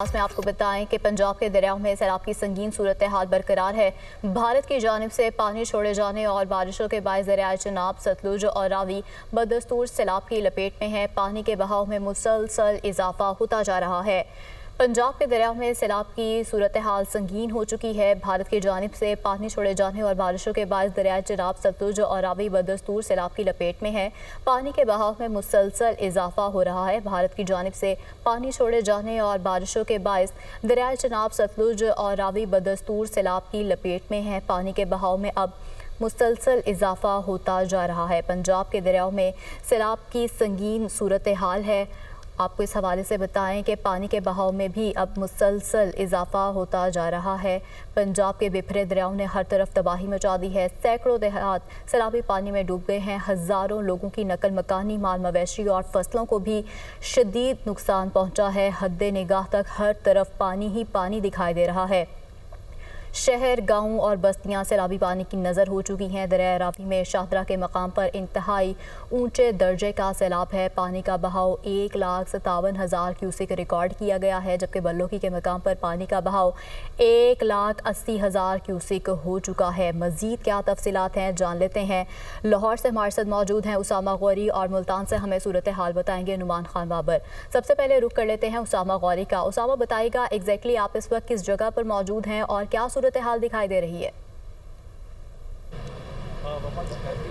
में आपको बताएं कि पंजाब के दरियाओं में सैलाब की संगीन सूरत हाल बरकरार है। भारत की जानिब से पानी छोड़े जाने और बारिशों के बायस दरियाए चनाब, सतलुज और रावी बदस्तूर सैलाब की लपेट में है। पानी के बहाव में मुसलसल इजाफा होता जा रहा है। पंजाब के दरियाओं में सैलाब की सूरत हाल संगीन हो चुकी है। भारत की जानिब से पानी छोड़े जाने और बारिशों के बायस दरियाए चनाब, सतलुज और रावी बदस्तूर सैलाब की लपेट में है। पानी के बहाव में मुसलसल इजाफा हो रहा है। भारत की जानिब से पानी छोड़े जाने और बारिशों के बायस दरियाए चनाब, सतलुज और रावी बदस्तूर सैलाब की लपेट में है। पानी के बहाव में अब मुसलसल इजाफा होता जा रहा है। पंजाब के दरियाओं में सैलाब की संगीन सूरत हाल है। आपको इस हवाले से बताएं कि पानी के बहाव में भी अब मुसलसल इजाफा होता जा रहा है। पंजाब के बिखरे दरियाओं ने हर तरफ तबाही मचा दी है। सैकड़ों देहात सैलाबी पानी में डूब गए हैं। हज़ारों लोगों की नकल मकानी, माल मवेशी और फसलों को भी शदीद नुकसान पहुंचा है। हद निगाह तक हर तरफ पानी ही पानी दिखाई दे रहा है। शहर, गांव और बस्तियां सैलाबी पानी की नज़र हो चुकी हैं। दरिया रावी में शाहदरा के मकाम पर इंतहाई ऊंचे दर्जे का सैलाब है। पानी का बहाव 1,57,000 क्यूसिक रिकॉर्ड किया गया है, जबकि बल्लोकी के मकाम पर पानी का बहाव 1,80,000 क्यूसिक हो चुका है। मज़ीद क्या तफसीलात हैं जान लेते हैं। लाहौर से हमारे साथ मौजूद हैं उसामा गौरी और मुल्तान से हमें सूरत हाल बताएंगे नुमान खान बाबर। सबसे पहले रुख कर लेते हैं उसामा गौरी का। उसामा, बताइएगा एग्जैक्टली आप इस वक्त किस जगह पर मौजूद हैं और क्या सूरत हाल दिखाई दे रही है?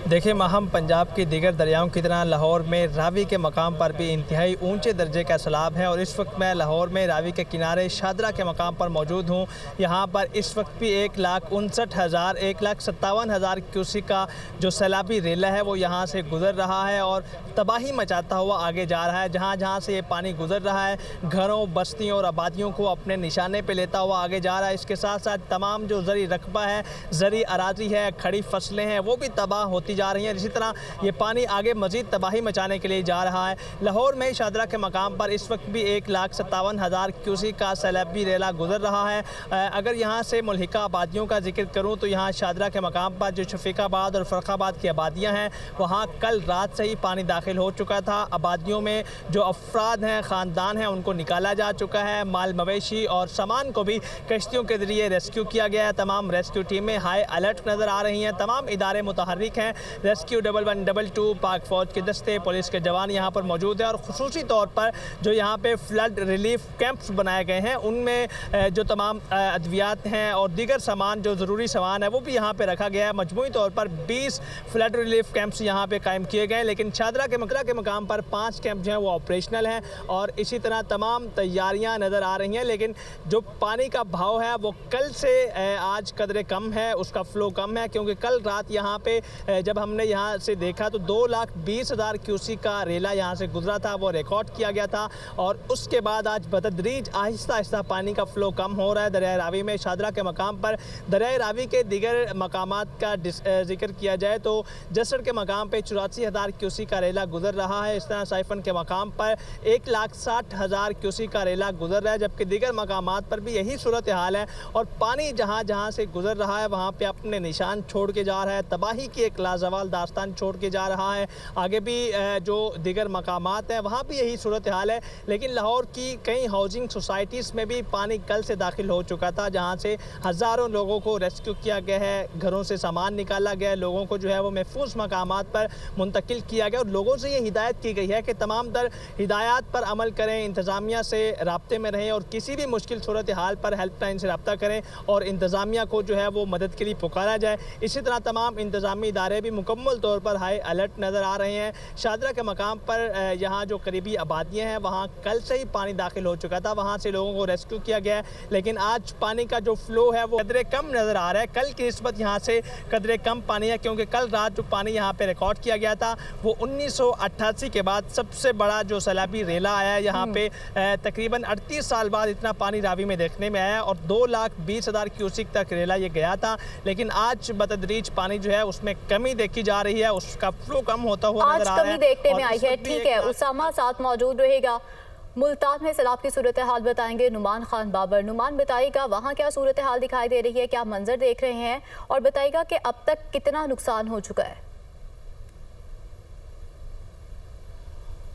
देखिए माहम, पंजाब की दीगर दरियाओं की तरह लाहौर में रावी के मकाम पर भी इंतहाई ऊंचे दर्जे का सैलाब है और इस वक्त मैं लाहौर में रावी के किनारे शाहदरा के मकाम पर मौजूद हूँ। यहाँ पर इस वक्त भी 1,59,000 1,57,000 क्यूसिक का जो सैलाबी रेला है वो यहाँ से गुजर रहा है और तबाही मचाता हुआ आगे जा रहा है। जहाँ जहाँ से ये पानी गुजर रहा है, घरों, बस्तियों और आबादियों को अपने निशाने पर लेता हुआ आगे जा रहा है। इसके साथ साथ तमाम जो ज़री रकबा है, ज़री अराजी है, खड़ी फसलें हैं, वो भी तबाह होती जा रही हैं। इसी तरह ये पानी आगे मजीद तबाही मचाने के लिए जा रहा है। लाहौर में शाहदरा के मकाम पर इस वक्त भी 1,57,000 क्यूसिक का सैलाबी रेला गुजर रहा है। अगर यहाँ से मुल्हिका आबादियों का जिक्र करूँ तो यहाँ शाहदरा के मकाम पर जो शफीकाबाद और फ़र्रुखाबाद की आबादियाँ हैं, वहाँ कल रात से ही पानी दाखिल हो चुका था। आबादियों में जो अफराद हैं, ख़ानदान हैं, उनको निकाला जा चुका है। माल मवेशी और सामान को भी कश्तियों के ज़रिए रेस्क्यू किया गया है। तमाम रेस्क्यू टीमें हाई अलर्ट नज़र आ रही हैं। तमाम इदारे मुतहर्रिक हैं। रेस्क्यू 1112, पाक फ़ौज के दस्ते, पुलिस के जवान यहाँ पर मौजूद हैं और ख़ुसूसी तौर पर जो यहाँ पे फ्लड रिलीफ कैंप्स बनाए गए हैं, उनमें जो तमाम अद्वियात हैं और दीगर सामान, जो ज़रूरी सामान है, वो भी यहाँ पे रखा गया है। मजमूई तौर पर 20 फ्लड रिलीफ कैंप्स यहाँ पे कायम किए गए हैं, लेकिन शाहदरा के मकरा के मकाम पर 5 कैंप जो हैं वो ऑपरेशनल हैं और इसी तरह तमाम तैयारियाँ नज़र आ रही हैं। लेकिन जो पानी का भाव है वो कल से आज कदरे कम है, उसका फ़्लो कम है, क्योंकि कल रात यहाँ पे जब हमने यहाँ से देखा तो 2,20,000 क्यूसिक का रेला यहाँ से गुजरा था, वो रिकॉर्ड किया गया था और उसके बाद आज बतदरीज आहिस्ता आहिस्ता पानी का फ़्लो कम हो रहा है। दरिया रावी में शाहदरा के मकाम पर, दरिया रावी के दीगर मकामात का जिक्र किया जाए तो जसर के मकाम पर 84,000 क्यूसिक का रेला गुजर रहा है। इस तरह साइफन के मकाम पर 1,60,000 क्यूसिक का रेला गुजर रहा है, जबकि दीगर मकामात पर भी यही सूरत हाल है और पानी जहाँ जहाँ से गुजर रहा है वहाँ पर अपने निशान छोड़ के जा रहा है। तबाही की एक लाजवाल दास्तान छोड़ के जा रहा है। आगे भी जो दीगर मकामात हैं वहाँ भी यही सूरत हाल है। लेकिन लाहौर की कई हाउसिंग सोसाइटीज़ में भी पानी कल से दाखिल हो चुका था, जहाँ से हज़ारों लोगों को रेस्क्यू किया गया है, घरों से सामान निकाला गया है, लोगों को जो है वो महफूज मकामात पर मुंतकिल किया गया और लोगों से ये हिदायत की गई है कि तमाम तर हिदायत पर अमल करें, इंतज़ामिया से रब्ते में रहें और किसी भी मुश्किल सूरत हाल पर हेल्पलाइन से रब्ता करें और इंतज़ामिया को जो है वो मदद के लिए पुकारा जाए। इसी तरह तमाम इंतज़ामी इदारे भी मुकम्मल तौर पर हाई अलर्ट नज़र आ रहे हैं। शाहदरा के मकाम पर यहाँ जो करीबी आबादियाँ हैं वहाँ कल से ही पानी दाखिल हो चुका था, वहाँ से लोगों को रेस्क्यू किया गया है, लेकिन आज पानी का जो फ़्लो है वो कदरे कम नज़र आ रहा है। कल की निस्बत यहाँ से कदरे कम पानी है, क्योंकि कल रात जो पानी यहाँ पे रिकॉर्ड किया गया था वो 1988 के बाद सबसे बड़ा जो सैलाबी रेला आया है यहाँ पे। तकरीबन 38 साल बाद इतना पानी रावी में देखने में आया और 2,20,000 क्यूसिक तक रेला ये गया था, लेकिन आज बतदरीज पानी जो है उसमें कमी देखी जा रही है, उसका फ्लो कम होता हुआ नजर आ रहा है। आज कमी देखने में आई है। ठीक है, उसामा साथ मौजूद रहेगा। मुल्तान में सैलाब की सूरत हाल बताएंगे नुमान खान बाबर। नुमान, बताइएगा वहाँ क्या सूरत हाल दिखाई दे रही है, क्या मंजर देख रहे हैं और बताइएगा कि अब तक कितना नुकसान हो चुका है?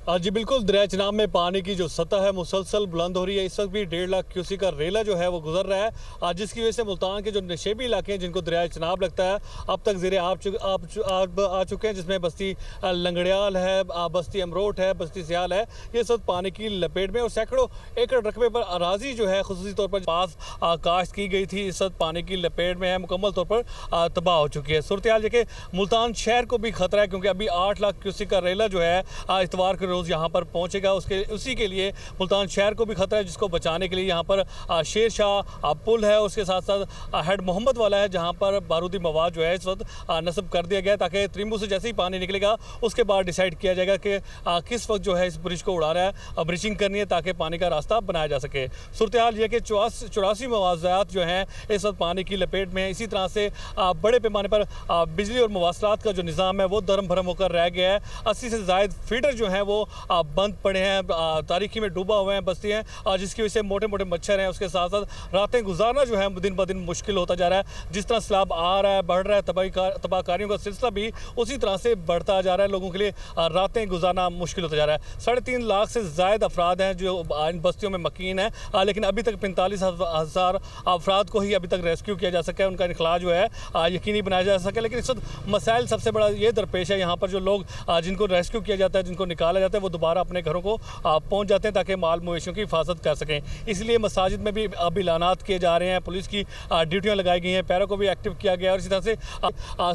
जी बिल्कुल, दरिया चिनाब में पानी की जो सतह है मुसलसल बुलंद हो रही है। इस वक्त भी 1.5 लाख क्यूसेक का रेला जो है वो गुजर रहा है, जिसकी वजह से मुल्तान के जो नशेबी इलाके हैं जिनको दरिया चिनाब लगता है, अब तक ज़ेरे आब आ चुके हैं, जिसमें बस्ती लंगड़ियाल है, बस्ती अमरोट है, बस्ती सियाल है। ये सब पानी की लपेट में और सैकड़ों एकड़ रकबे पर अराजी जो है खुसूसी तौर पर पास काश्त की गई थी, इस वक्त पानी की लपेट में है, मुकम्मल तौर पर तबाह हो चुकी है। सूरत हाल देखिए, मुल्तान शहर को भी खतरा है क्योंकि अभी 8 लाख क्यूसेक का रेला जो है इतवार के रोज़ यहाँ पर पहुँचेगा। उसी के लिए मुल्तान शहर को भी खतरा है, जिसको बचाने के लिए यहाँ पर शेर शाह पुल है, उसके साथ साथ हेड मोहम्मद वाला है, जहाँ पर बारूदी मवाद जो है इस वक्त नस्ब कर दिया गया है, ताकि त्रिम्बू से जैसे ही पानी निकलेगा उसके बाद डिसाइड किया जाएगा कि किस वक्त जो है इस ब्रिज को उड़ा रहा है, ब्रिजिंग करनी है ताकि पानी का रास्ता बनाया जा सके। सूरत हाल ये कि 84 मवाज़ात जो हैं इस वक्त पानी की लपेट में है। इसी तरह से बड़े पैमाने पर बिजली और मवासलात का जो निज़ाम है वो दरम भरम होकर रह गया है। 80 से ज़ायद फीडर जो हैं वो बंद पड़े हैं, तारीकी में डूबा हुए हैं बस्ती हैं, जिसकी वजह से मोटे मोटे मच्छर हैं। उसके साथ साथ रातें गुजारना जो है दिन ब दिन मुश्किल होता जा रहा है। जिस तरह सैलाब आ रहा है, बढ़ रहा है, तबाहकारियों का सिलसिला भी उसी तरह से बढ़ता जा रहा है। लोगों के लिए रातें गुजारना मुश्किल होता जा रहा है। 3.5 लाख से ज़ायद अफराद हैं जो इन बस्तियों में मकीन हैं, लेकिन अभी तक 45,000 अफराद को ही अभी तक रेस्क्यू किया जा सका है, उनका इखलाज जो है यकीनी बनाया जा सके। लेकिन इस वक्त मसाइल सबसे बड़ा ये दरपेश है, यहाँ पर जो लोग जिनको रेस्क्यू किया जाता है, जिनको निकाला जाता है, वो दोबारा अपने घरों को पहुंच जाते हैं ताकि माल मवेशियों की हिफाजत कर सकें। इसलिए मसाजिद में भी अब ऐलानात किए जा रहे हैं, पुलिस की ड्यूटियां लगाई गई हैं, पैरों को भी एक्टिव किया गया और इसी तरह से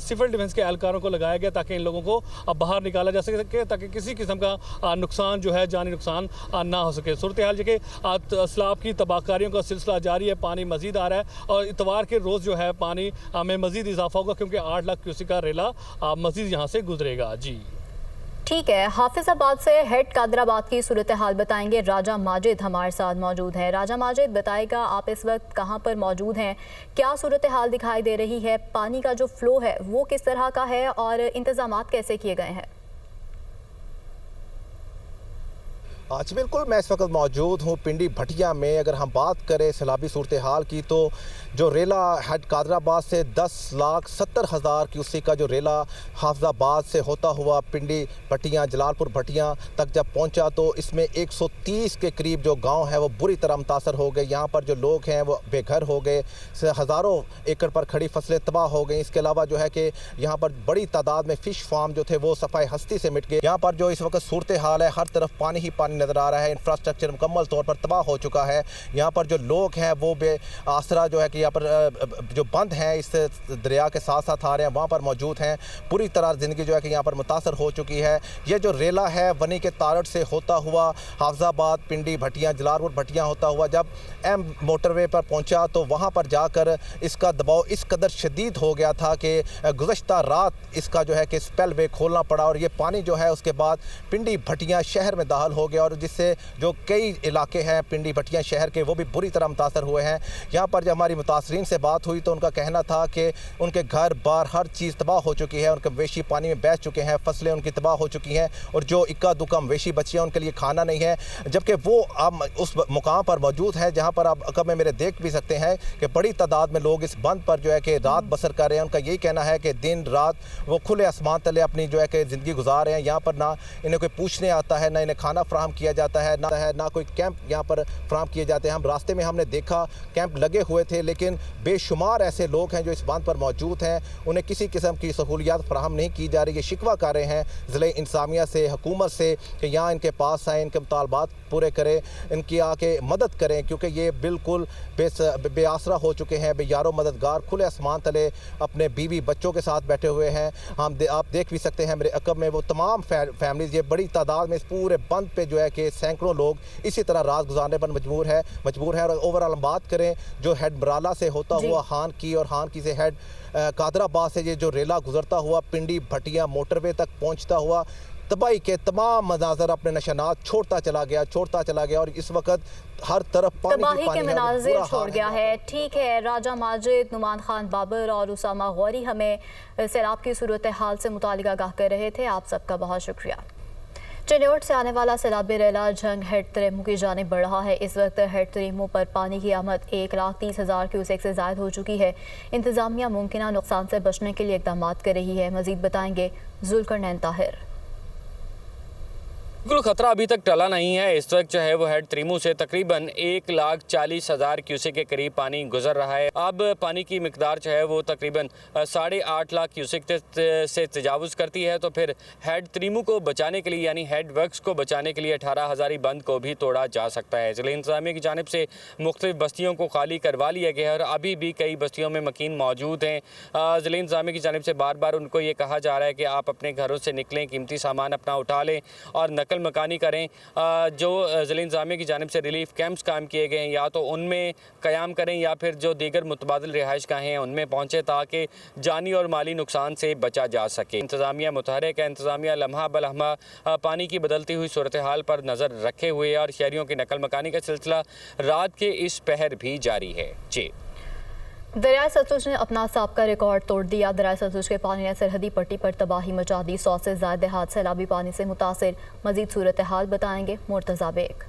सिविल डिफेंस के एहलकारों को लगाया गया ताकि इन लोगों को बाहर निकाला जा सके, ताकि किसी किस्म का नुकसान जो है, जानी नुकसान ना हो सके। सूरत हाल के सैलाब की तबाहकारियों का सिलसिला जारी है, पानी मजीद आ रहा है और इतवार के रोज़ जो है पानी में मजीद इजाफा होगा क्योंकि 8 लाख क्यूसेक का रेला मजीद यहाँ से गुजरेगा। जी ठीक है, हाफिजाबाद से हेड कादराबाद की सूरत हाल बताएंगे राजा माजिद हमारे साथ मौजूद हैं। राजा माजिद बताएगा, आप इस वक्त कहां पर मौजूद हैं, क्या सूरत हाल दिखाई दे रही है, पानी का जो फ्लो है वो किस तरह का है और इंतजामात कैसे किए गए हैं? आज बिल्कुल मैं इस वक्त मौजूद हूँ पिंडी भटिया में। अगर हम बात करें सैलाबी सूरत हाल की तो जो रेला हेड कादराबाद से 10,70,000 क्यूसेक का जो रेला हाफिजाबाद से होता हुआ पिंडी भटिया जलालपुर भटिया तक जब पहुँचा तो इसमें 130 के करीब जो गांव है वो बुरी तरह मुतासर हो गए। यहाँ पर जो लोग हैं वो बेघर हो गए, हज़ारों एकड़ पर खड़ी फसलें तबाह हो गई। इसके अलावा जो है कि यहाँ पर बड़ी तादाद में फ़िश फार्म जो थे वो सफाई हस्ती से मिट गए। यहाँ पर जो इस वक्त सूरत हाल है, हर तरफ पानी ही पानी नज़र आ रहा है। इंफ्रास्ट्रक्चर मुकम्मल तौर पर तबाह हो चुका है। यहाँ पर जो लोग हैं वो बेआसरा जो है कि यहाँ पर जो बंद हैं इस दरिया के साथ साथ आ रहे हैं वहाँ पर मौजूद हैं। पूरी तरह ज़िंदगी जो है कि यहाँ पर मुतासर हो चुकी है। ये जो रेला है वनी के तारड़ से होता हुआ हाफिजाबाद पिंडी भटिया जलालपुर भटिया होता हुआ जब एम मोटरवे पर पहुँचा तो वहाँ पर जाकर इसका दबाव इस कदर शदीद हो गया था कि गुज़श्ता रात इसका जो है कि स्पेलवे खोलना पड़ा और ये पानी जो है उसके बाद पिंडी भटिया शहर में दाखिल हो गया और जिससे जो कई इलाके हैं पिंडी भटिया शहर के वो भी बुरी तरह मुतासर हुए हैं। यहाँ पर जब हमारी मुतासरीन से बात हुई तो उनका कहना था कि उनके घर बार हर चीज़ तबाह हो चुकी है, उनके मवेशी पानी में बह चुके हैं, फसलें उनकी तबाह हो चुकी हैं और जो इक्का दुक्का मवेशी बची हैं उनके लिए खाना नहीं है। जबकि वो अब उस मुकाम पर मौजूद है जहाँ पर आप अकब में मेरे देख भी सकते हैं कि बड़ी तादाद में लोग इस बंद पर जो है कि रात बसर कर रहे हैं। उनका यही कहना है कि दिन रात वो खुले आसमान तले अपनी जो है कि ज़िंदगी गुजार रहे हैं। यहाँ पर ना इन्हें कोई पूछने आता है, ना इन्हें खाना फ्राहम किया जाता है, ना कोई कैंप यहाँ पर फ्राहम किए जाते हैं। हम रास्ते में हमने देखा कैंप लगे हुए थे लेकिन बेशुमार ऐसे लोग हैं जो इस बांध पर मौजूद हैं, उन्हें किसी किस्म की सहूलियात फ्राहम नहीं की जा रही। ये शिकवा कर रहे हैं ज़िले इंसामिया से, हुकूमत से कि यहाँ इनके पास आएँ, इनके मुतालबात पूरे करें, इनकी आके मदद करें क्योंकि ये बिल्कुल बेआसरा हो चुके हैं, बेयारो मददगार खुले आसमान तले अपने बीवी बच्चों के साथ बैठे हुए हैं। आप देख भी सकते हैं मेरे अकब में वो तमाम फैमिलीज ये बड़ी तादाद में इस पूरे बंद पे जो है कि सैकड़ों लोग इसी तरह रात गुजारने पर मजबूर है। और ओवरऑल हम बात करें जो हेड बराला से होता हुआ हान की और हान की से हेड कादराबाद से ये जो रेला गुजरता हुआ पिंडी भटिया मोटरवे तक पहुंचता हुआ तबाही के तमाम मनाजर अपने निशानात छोड़ता चला गया और इस वक्त हर तरफ तबाही के मनाजिर छोड़ गया है। ठीक है, राजा माजिद, नुमान खान बाबर और उसामा गौरी हमें सैलाब की सूरत हाल से मुतालिक आगाह कर रहे थे। आप सबका बहुत शुक्रिया। चिन्नौट से आने वाला सैलाबी रेला जंग हेड तरेमू की जानिब बढ़ रहा है। इस वक्त हेड तरेमू पर पानी की आमद 1,30,000 क्यूसेक से ज़ायद हो चुकी है। इंतज़ामिया मुमकिन नुकसान से बचने के लिए इकदाम कर रही है। मज़ीद बताएंगे जुल्करनैन ताहिर। बिल्कुल खतरा अभी तक टला नहीं है। इस वक्त जो है वो हेड त्रीमू से तकरीबन 1,40,000 क्यूसेक के करीब पानी गुजर रहा है। अब पानी की मिकदार जो है वो तकरीबन 8.5 लाख क्यूसेक से तजावुज़ करती है। तो फिर हेड त्रीमू को बचाने के लिए यानी हेड वर्क्स को बचाने के लिए 18 हज़ारी बंद को भी तोड़ा जा सकता है। ज़िला इंतज़ामिया की जानिब से मुख्तलिफ बस्तियों को खाली करवा लिया गया है और अभी भी कई बस्तियों में मकीन मौजूद हैं। ज़िला इंतज़ामिया की जानिब से बार बार उनको ये कहा जा रहा है कि आप अपने घरों से निकलें, कीमती सामान अपना उठा लें और नकल मकानी करें। जो ज़िला इंतज़ामिया की जानिब से रिलीफ कैंप्स कायम किए गए हैं या तो उनमें क़याम करें या फिर जो दीगर मुतबादिल रिहाइश गाहें हैं उनमें पहुँचें ताकि जानी और माली नुकसान से बचा जा सके। इंतज़ामिया मुतहरिक है। इंतज़ामिया लम्हा बलम्हा पानी की बदलती हुई सूरत हाल पर नज़र रखे हुए और शहरियों की नकल मकानी का सिलसिला रात के इस पहर भी जारी है। जी, दरियाए सतलुज ने अपना साबका रिकॉर्ड तोड़ दिया। दरियाए सतलुज के पानी ने सरहदी पट्टी पर तबाही मचा दी। 100 से ज़ायद देहात सैलाबी पानी से मुतासिर। मजीद सूरत हाल बताएंगे मुर्तज़ा बेग।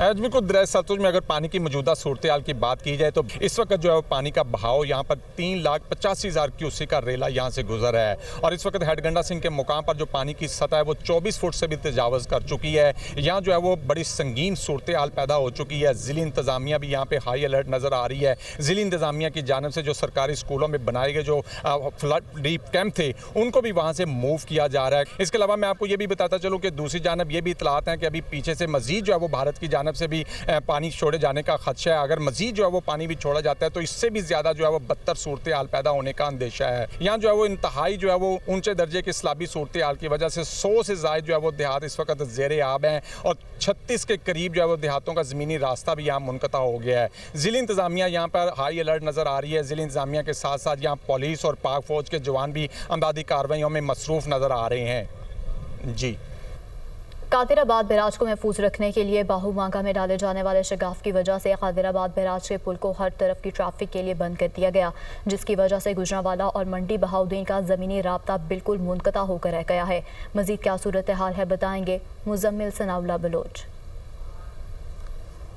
बिल्कुल दरियाए सतलुज में अगर पानी की मौजूदा सूरत हाल की बात की जाए तो इस वक्त जो है पानी का बहाव यहाँ पर 3,85,000 क्यूसेक का रेला यहाँ से गुजर रहा है और इस वक्त हेडगंडा सिंह के मुकाम पर जो पानी की सतह है वो 24 फुट से भी तजावज़ कर चुकी है। यहाँ जो है वो बड़ी संगीन सूरत हाल पैदा हो चुकी है। ज़िला इंतज़ामिया भी यहाँ पे हाई अलर्ट नज़र आ रही है। ज़िला इंतज़ामिया की जानिब से जो सरकारी स्कूलों में बनाए गए जो फ्लड रिलीफ कैंप थे उनको भी वहाँ से मूव किया जा रहा है। इसके अलावा मैं आपको ये भी बताता चलूँ कि दूसरी जानब ये भी इतलात हैं कि अभी पीछे से मज़ीद जो है वो भारत की जानिब से भी पानी छोड़े जाने का खदशा है। अगर मजीद जो है वो पानी भी छोड़ा जाता है तो इससे भी ज़्यादा जो है वो बदतर सूरत हाल पैदा होने का अंदेशा है। यहाँ जो है वो इंतहाई जो है वो ऊंचे दर्जे की सैलाबी सूरत हाल की वजह से 100 से ज़ायद जो है वो देहात इस वक्त ज़ेरे आब हैं और 36 के करीब जो है वो देहातों का ज़मीनी रास्ता भी यहाँ मुनक़ता हो गया है। ज़िला इंतज़ामिया यहाँ पर हाई अलर्ट नज़र आ रही है। ज़िला इंतज़ामिया के साथ साथ यहाँ पुलिस और पाक फ़ौज के जवान भी अमदादी कार्रवाइयों में मसरूफ़ नज़र आ रहे हैं। जी, कादिराबाद बैराज को महफूज रखने के लिए बाहूमांगा में डाले जाने वाले शगाफ की वजह से कादिराबाद बैराज के पुल को हर तरफ की ट्रैफिक के लिए बंद कर दिया गया, जिसकी वजह से गुजरांवाला और मंडी बहाउद्दीन का ज़मीनी राब्ता बिल्कुल मुनक़ता होकर रह गया है। मज़ीद क्या सूरत हाल है बताएंगे मुज़म्मिल सनाउल्लाह बलोच।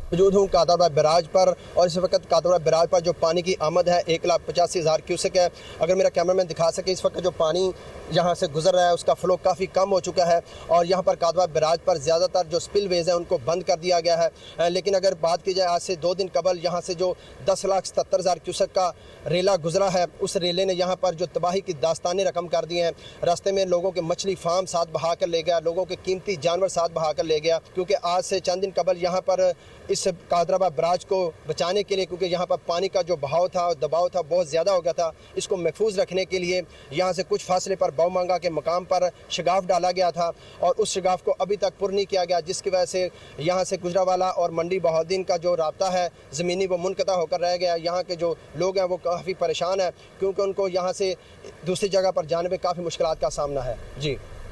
मौजूद हूँ कादिराबाद बैराज पर और इस वक्त कादिराबाद बैराज पर जो पानी की आमद है 1,85,000 क्यूसेक है। अगर मेरा कैमरामैन दिखा सके इस वक्त जो पानी यहाँ से गुजर रहा है उसका फ़्लो काफ़ी कम हो चुका है और यहाँ पर कादिराबाद बैराज पर ज़्यादातर जो स्पिलवेज हैं उनको बंद कर दिया गया है। लेकिन अगर बात की जाए आज से 2 दिन कबल यहाँ से जो 10,77,000 क्यूसेक का रेला गुजरा है उस रेले ने यहाँ पर जो तबाही की दास्तानें रकम कर दी हैं। रास्ते में लोगों के मछली फार्म साथ बहा कर ले गया, लोगों के कीमती जानवर साथ बहा कर ले गया, क्योंकि आज से चंद दिन कबल यहाँ पर इस कादिराबाद बैराज को बचाने के लिए, क्योंकि यहाँ पर पानी का जो बहाव था और दबाव था बहुत ज़्यादा हो गया था, इसको महफूज रखने के लिए यहाँ से कुछ फासले पर बाहूमांगा के मकाम पर शगाफ डाला गया था और उस शगाफ को अभी तक पुर नहीं किया गया, जिसकी वजह से यहाँ से गुजरांवाला और मंडी बहाउद्दीन का जो राब्ता है ज़मीनी वो मुनक़ता होकर रह गया। यहाँ के जो लोग हैं वो काफ़ी परेशान हैं क्योंकि उनको यहाँ से दूसरी जगह पर जाने में काफ़ी मुश्किलात का सामना है। जी।